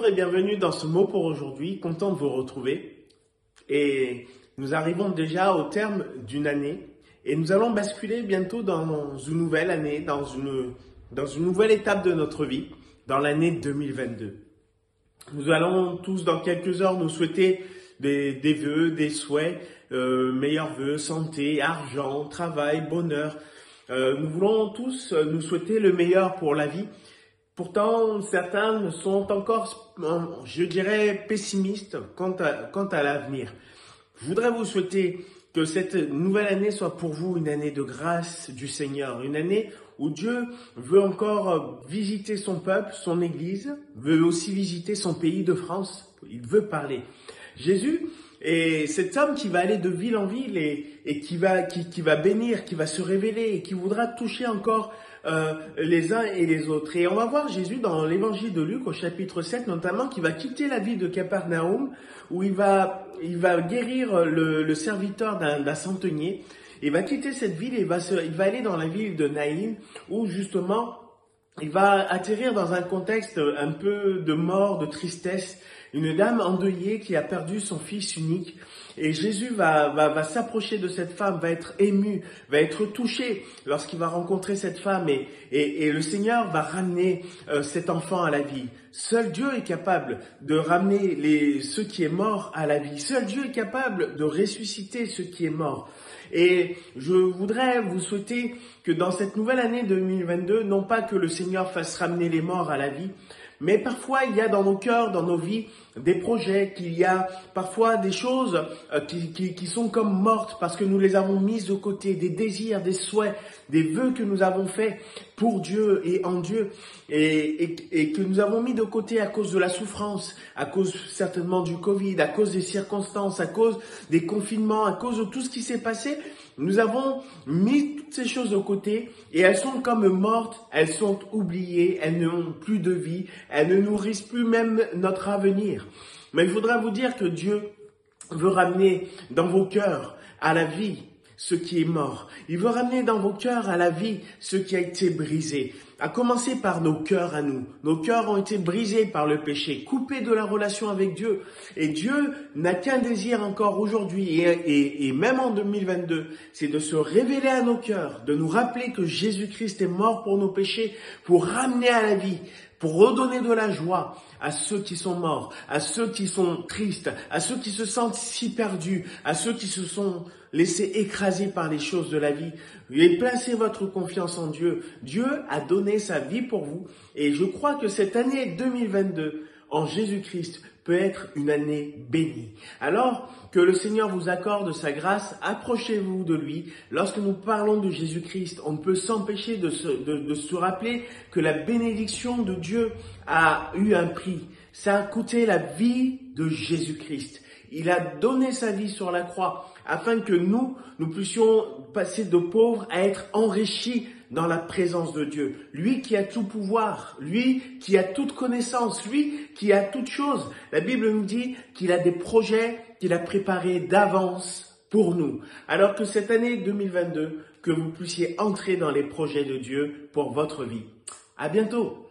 et bienvenue dans ce mot pour aujourd'hui. Content de vous retrouver. Et nous arrivons déjà au terme d'une année et nous allons basculer bientôt dans une nouvelle année, dans une nouvelle étape de notre vie, dans l'année 2022. Nous allons tous dans quelques heures nous souhaiter des vœux, des souhaits, meilleurs vœux, santé, argent, travail, bonheur. Nous voulons tous nous souhaiter le meilleur pour la vie. Pourtant, certains sont encore, je dirais, pessimistes quant à l'avenir. Je voudrais vous souhaiter que cette nouvelle année soit pour vous une année de grâce du Seigneur, une année où Dieu veut encore visiter son peuple, son Église, veut aussi visiter son pays de France. Il veut parler. Jésus est cet homme qui va aller de ville en ville et qui va bénir, qui va se révéler et qui voudra toucher encore les uns et les autres. Et on va voir Jésus dans l'évangile de Luc au chapitre 7 notamment, qui va quitter la ville de Capernaum où il va guérir le serviteur d'un centenier. Il va quitter cette ville et il va aller dans la ville de Naïm où justement il va atterrir dans un contexte un peu de mort, de tristesse. Une dame endeuillée qui a perdu son fils unique. Et Jésus va s'approcher de cette femme, va être ému, va être touché lorsqu'il va rencontrer cette femme et le Seigneur va ramener cet enfant à la vie. Seul Dieu est capable de ramener ceux qui est mort à la vie. Seul Dieu est capable de ressusciter ceux qui est mort. Et je voudrais vous souhaiter que dans cette nouvelle année 2022, non pas que le Seigneur fasse ramener les morts à la vie, mais parfois, il y a dans nos cœurs, dans nos vies, des projets, qu'il y a parfois des choses qui sont comme mortes parce que nous les avons mises de côté, des désirs, des souhaits, des vœux que nous avons faits pour Dieu et en Dieu et que nous avons mis de côté à cause de la souffrance, à cause certainement du Covid, à cause des circonstances, à cause des confinements, à cause de tout ce qui s'est passé. Nous avons mis toutes ces choses de côté et elles sont comme mortes, elles sont oubliées, elles n'ont plus de vie, elles ne nourrissent plus même notre avenir. Mais je voudrais vous dire que Dieu veut ramener dans vos cœurs à la vie ce qui est mort. Il veut ramener dans vos cœurs à la vie ce qui a été brisé. À commencer par nos cœurs à nous. Nos cœurs ont été brisés par le péché, coupés de la relation avec Dieu. Et Dieu n'a qu'un désir encore aujourd'hui et même en 2022, c'est de se révéler à nos cœurs, de nous rappeler que Jésus-Christ est mort pour nos péchés, pour ramener à la vie, pour redonner de la joie à ceux qui sont morts, à ceux qui sont tristes, à ceux qui se sentent si perdus, à ceux qui se sont laissés écraser par les choses de la vie. Et placez votre confiance en Dieu. Dieu a donné sa vie pour vous et je crois que cette année 2022 en Jésus-Christ peut être une année bénie. Alors que le Seigneur vous accorde sa grâce, approchez-vous de lui. Lorsque nous parlons de Jésus-Christ, on ne peut s'empêcher de se rappeler que la bénédiction de Dieu a eu un prix. Ça a coûté la vie de Jésus-Christ. Il a donné sa vie sur la croix afin que nous puissions passer de pauvres à être enrichis dans la présence de Dieu. Lui qui a tout pouvoir, lui qui a toute connaissance, lui qui a toute chose. La Bible nous dit qu'il a des projets qu'il a préparés d'avance pour nous. Alors que cette année 2022, que vous puissiez entrer dans les projets de Dieu pour votre vie. À bientôt!